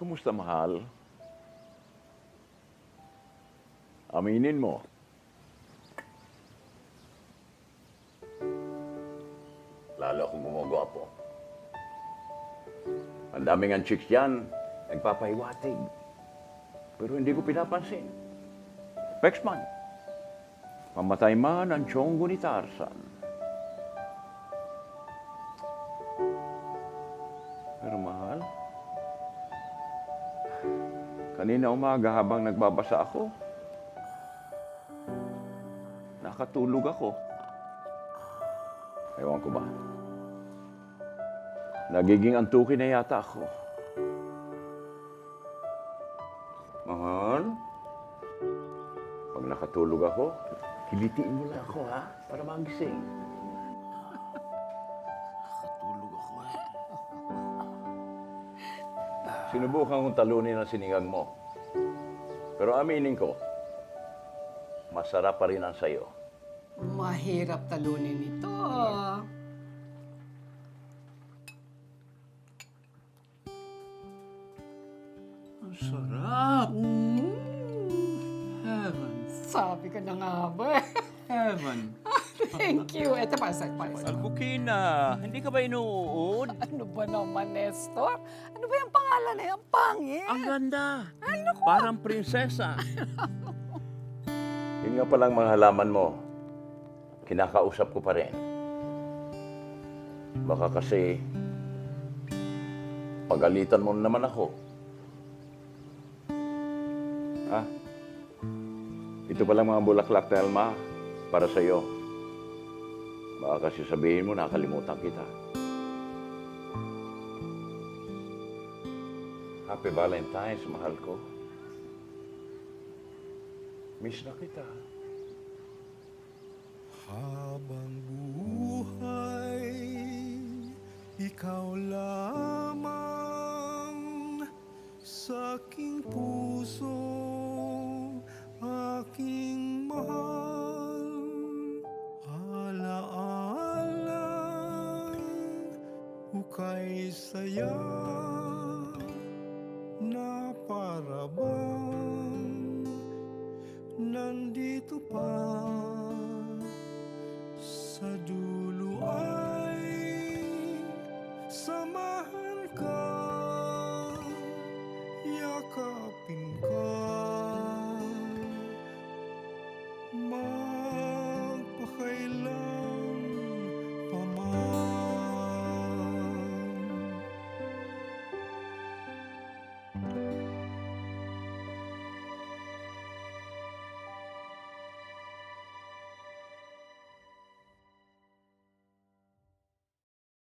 Kumusta, mahal? Aminin mo. Lalo akong gumagwapo. Ang daming ang chicks dyan, nagpapahiwatig. Pero hindi ko pinapansin. Pexman, pamatay man ang tiyonggo ni Tarzan. Pero mahal, kanina umaga habang nagbabasa ako, nakatulog ako. Ewan ko ba? Nagiging antukin na yata ako. Mahal, pag nakatulog ako, kilitiin mo lang ako, ha? Para magising. Nakatulog ako eh. Sinubukan kong talunin ang sinigang mo. Pero aminin ko, masarap pa rin ang sayo. Mahirap talunin ito. Ang sarap. Mm, Heaven. sabi ko na nga ba. Heaven. Thank you. Ito pa, sa Albukina, hindi ka ba inuud? Ano ba naman, Nestor? Ano ba yung pangalan na yan? Pangit. Ang ganda. Parang prinsesa. Yun nga palang mga halaman mo, kinakausap ko pa rin. Baka kasi, pagalitan mo naman ako. Ah, ito palang mga bulaklak na Elma, para sa'yo. Baka kasi sabihin mo, nakalimutan kita. Happy Valentine's, mahal ko. Miss na kita. Habang buhay, ikaw lamang sa aking puso, aking mahal. Alaala, ukay saya na para bang nandito pa